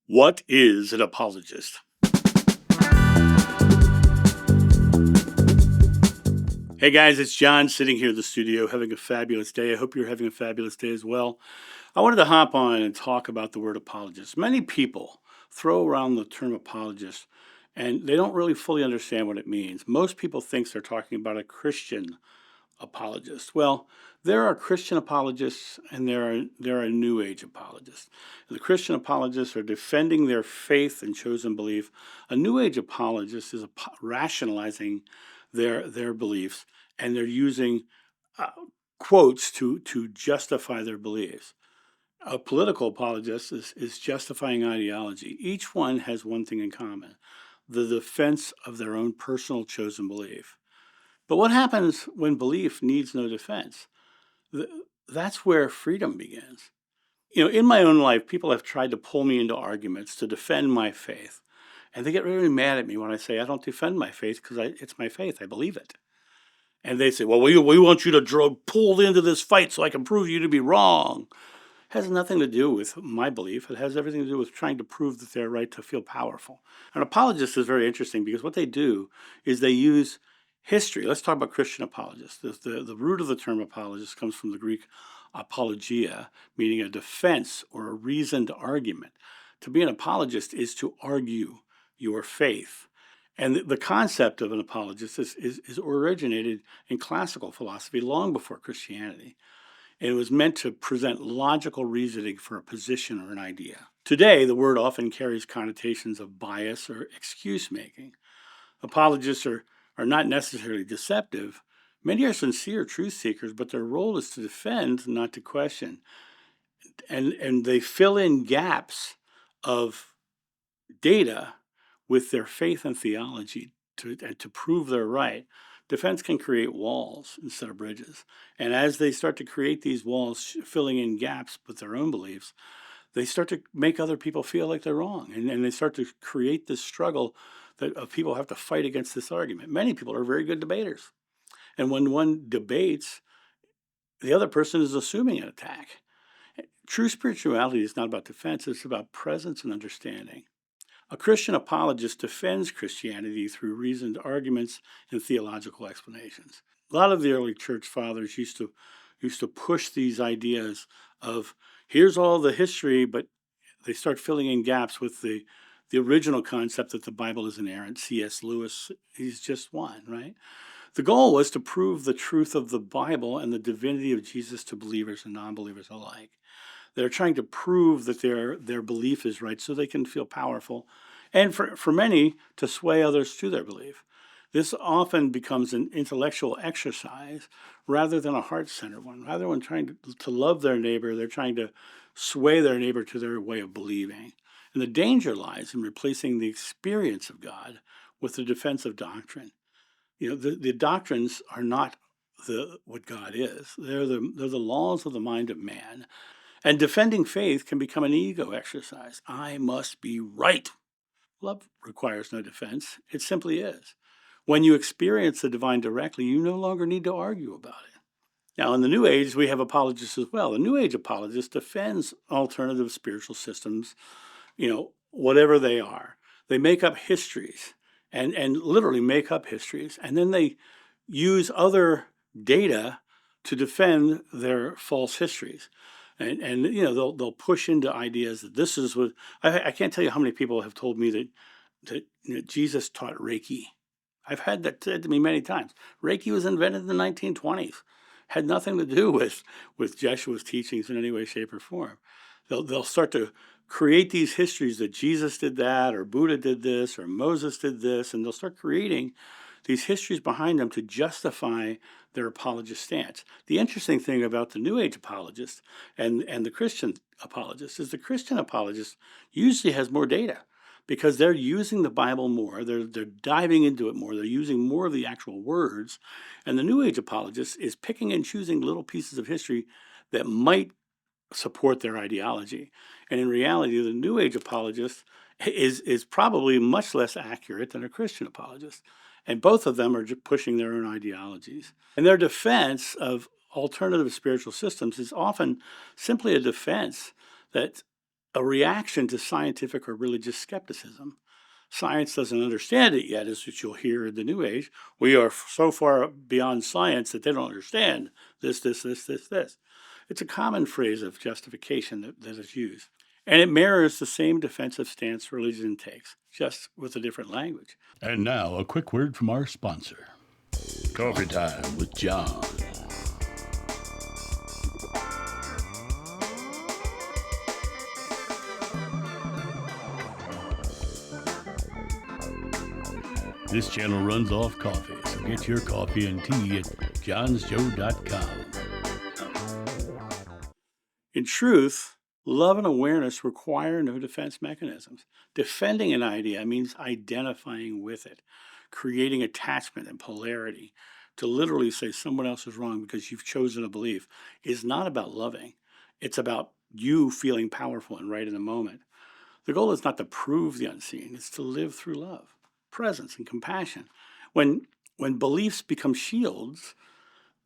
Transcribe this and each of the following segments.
What is an apologist? Hey guys, it's John sitting here in the studio having a fabulous day. I hope you're having a fabulous day as well. I wanted to hop on and talk about the word apologist. Many people throw around the term apologist and they don't really fully understand what it means. Most people think they're talking about a Christian apologists. Well, there are Christian apologists and there are New Age apologists. The Christian apologists are defending their faith and chosen belief. A New Age apologist is rationalizing their beliefs, and they're using uh, quotes to justify their beliefs. A political apologist is justifying ideology. Each one has one thing in common: the defense of their own personal chosen belief. But what happens when belief needs no defense? That's where freedom begins. In my own life, people have tried to pull me into arguments to defend my faith. And they get really mad at me when I say I don't defend my faith because it's my faith. I believe it. And they say, well, we want you to pulled into this fight so I can prove you to be wrong. It has nothing to do with my belief. It has everything to do with trying to prove that they're right to feel powerful. An apologist is very interesting because what they do is they use history. Let's talk about Christian apologists. The root of the term apologist comes from the Greek apologia, meaning a defense or a reasoned argument. To be an apologist is to argue your faith. And the concept of an apologist is originated in classical philosophy long before Christianity. And it was meant to present logical reasoning for a position or an idea. Today, the word often carries connotations of bias or excuse making. Apologists are not necessarily deceptive. Many are sincere truth seekers, but their role is to defend, not to question. And they fill in gaps of data with their faith and theology to prove they're right. Defense can create walls instead of bridges. And as they start to create these walls, filling in gaps with their own beliefs, they start to make other people feel like they're wrong. And they start to create this struggle that people have to fight against this argument. Many people are very good debaters. And when one debates, the other person is assuming an attack. True spirituality is not about defense, it's about presence and understanding. A Christian apologist defends Christianity through reasoned arguments and theological explanations. A lot of the early church fathers used to push these ideas of here's all the history, but they start filling in gaps with the original concept that the Bible is inerrant. C.S. Lewis, he's just one, right? The goal was to prove the truth of the Bible and the divinity of Jesus to believers and non-believers alike. They're trying to prove that their belief is right so they can feel powerful, and for many, to sway others to their belief. This often becomes an intellectual exercise rather than a heart-centered one. Rather than trying to love their neighbor, they're trying to sway their neighbor to their way of believing. And the danger lies in replacing the experience of God with the defense of doctrine. The doctrines are not what God is. They're the laws of the mind of man. And defending faith can become an ego exercise. I must be right. Love requires no defense. It simply is. When you experience the divine directly, you no longer need to argue about it. Now, in the New Age, we have apologists as well. The New Age apologist defends alternative spiritual systems, whatever they are. They make up histories and literally make up histories. And then they use other data to defend their false histories. And they'll push into ideas that this is what I can't tell you how many people have told me that Jesus taught Reiki. I've had that said to me many times. Reiki was invented in the 1920s. Had nothing to do with Jeshua's teachings in any way, shape, or form. They'll start to create these histories that Jesus did that, or Buddha did this, or Moses did this, and they'll start creating these histories behind them to justify their apologist stance. The interesting thing about the New Age apologist and the Christian apologist is the Christian apologist usually has more data because they're using the Bible more, they're diving into it more, they're using more of the actual words, and the New Age apologist is picking and choosing little pieces of history that might support their ideology. And in reality, the New Age apologist is probably much less accurate than a Christian apologist. And both of them are just pushing their own ideologies. And their defense of alternative spiritual systems is often simply a defense that a reaction to scientific or religious skepticism. Science doesn't understand it yet, as you'll hear in the New Age. We are so far beyond science that they don't understand this. It's a common phrase of justification that is used. And it mirrors the same defensive stance religion takes, just with a different language. And now, a quick word from our sponsor. Coffee Time with John. This channel runs off coffee, so get your coffee and tea at johnsjoe.com. In truth, love and awareness require no defense mechanisms. Defending an idea means identifying with it, creating attachment and polarity. To literally say someone else is wrong because you've chosen a belief is not about loving. It's about you feeling powerful and right in the moment. The goal is not to prove the unseen, it's to live through love, presence, and compassion. When beliefs become shields,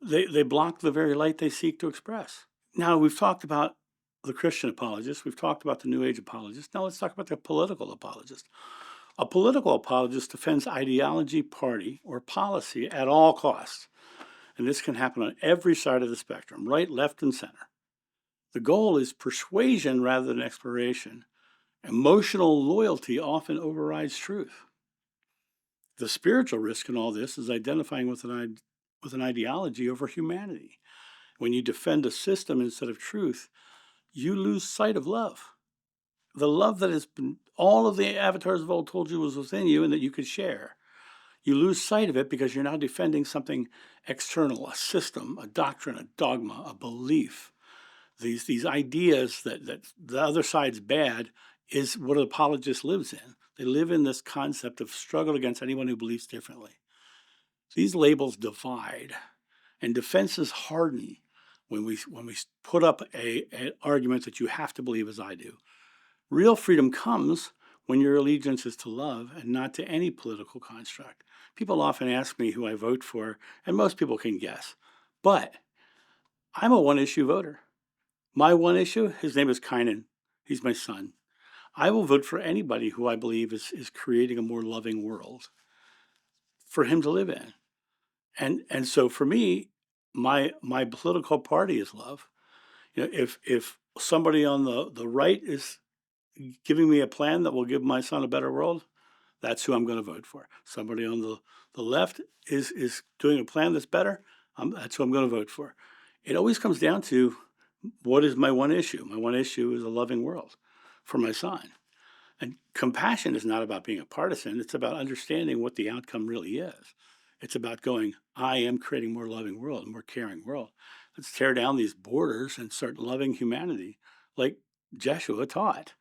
they block the very light they seek to express. Now, we've talked about the Christian apologist. We've talked about the New Age apologist. Now let's talk about the political apologist. A political apologist defends ideology, party, or policy at all costs. And this can happen on every side of the spectrum, right, left, and center. The goal is persuasion rather than exploration. Emotional loyalty often overrides truth. The spiritual risk in all this is identifying with an ideology over humanity. When you defend a system instead of truth, you lose sight of love. The love that has been, all of the avatars of old told you was within you and that you could share. You lose sight of it because you're now defending something external, a system, a doctrine, a dogma, a belief. These ideas that the other side's bad is what an apologist lives in. They live in this concept of struggle against anyone who believes differently. These labels divide, and defenses harden when we put up an argument that you have to believe as I do. Real freedom comes when your allegiance is to love and not to any political construct. People often ask me who I vote for, and most people can guess. But I'm a one-issue voter. My one issue, his name is Kynan. He's my son. I will vote for anybody who I believe is creating a more loving world for him to live in. And so for me, my political party is love. If somebody on the right is giving me a plan that will give my son a better world, that's who I'm going to vote for. Somebody on the left is doing a plan that's better, that's who I'm going to vote for. It always comes down to, what is my one issue? My one issue is a loving world for my son. And compassion is not about being a partisan. It's about understanding what the outcome really is. It's about going, I am creating a more loving world, a more caring world. Let's tear down these borders and start loving humanity like Jeshua taught.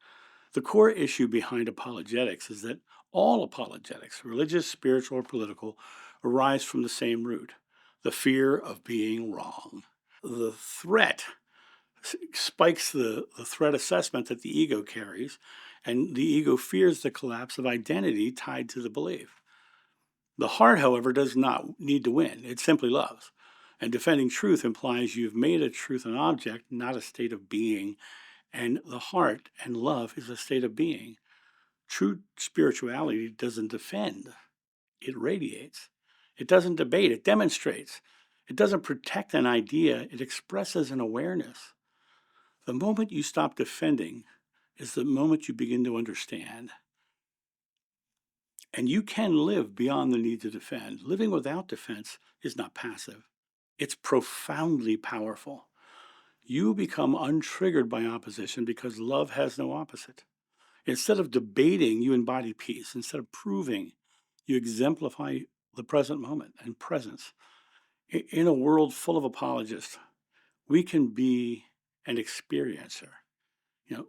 The core issue behind apologetics is that all apologetics, religious, spiritual, or political, arise from the same root, the fear of being wrong. The threat spikes the threat assessment that the ego carries, and the ego fears the collapse of identity tied to the belief. The heart, however, does not need to win. It simply loves. And defending truth implies you've made a truth an object, not a state of being. And the heart and love is a state of being. True spirituality doesn't defend. It radiates. It doesn't debate. It demonstrates. It doesn't protect an idea. It expresses an awareness. The moment you stop defending is the moment you begin to understand. And you can live beyond the need to defend. Living without defense is not passive. It's profoundly powerful. You become untriggered by opposition because love has no opposite. Instead of debating, you embody peace. Instead of proving, you exemplify the present moment and presence. In a world full of apologists, we can be an experiencer.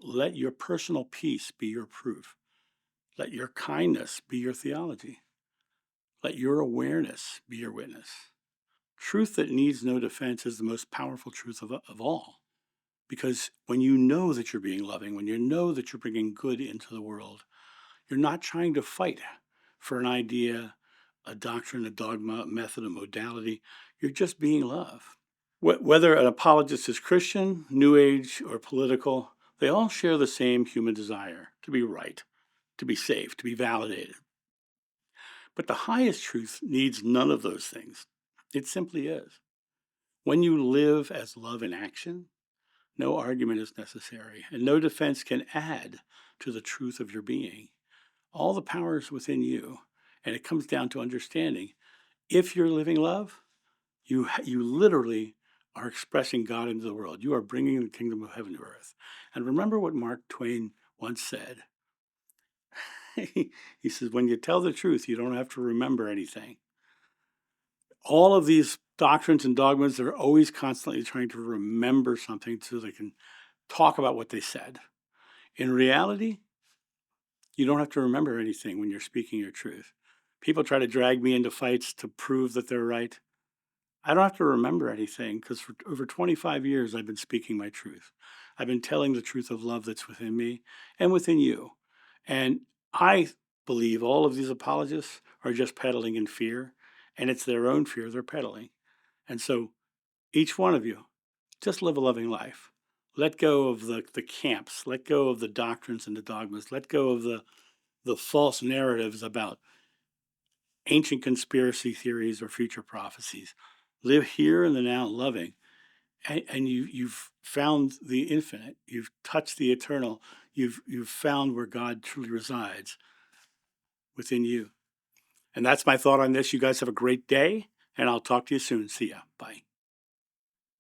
Let your personal peace be your proof. Let your kindness be your theology. Let your awareness be your witness. Truth that needs no defense is the most powerful truth of all. Because when you know that you're being loving, when you know that you're bringing good into the world, you're not trying to fight for an idea, a doctrine, a dogma, a method, a modality. You're just being love. Whether an apologist is Christian, New Age, or political, They all share the same human desire to be right, to be safe, to be validated. But the highest truth needs none of those things. It simply is. When you live as love in action, no argument is necessary, and no defense can add to the truth of your being. All the power is within you, and it comes down to understanding. If you're living love, you literally are expressing God into the world. You are bringing the kingdom of heaven to earth. And remember what Mark Twain once said. He says, when you tell the truth, you don't have to remember anything. All of these doctrines and dogmas are always constantly trying to remember something so they can talk about what they said. In reality, you don't have to remember anything when you're speaking your truth. People try to drag me into fights to prove that they're right. I don't have to remember anything because for over 25 years, I've been speaking my truth. I've been telling the truth of love that's within me and within you. And I believe all of these apologists are just peddling in fear, and it's their own fear they're peddling. And so each one of you, just live a loving life. Let go of the camps, let go of the doctrines and the dogmas, let go of the false narratives about ancient conspiracy theories or future prophecies. Live here in the now loving. And you've found the infinite. You've touched the eternal. You've found where God truly resides within you. And that's my thought on this. You guys have a great day, and I'll talk to you soon. See ya. Bye.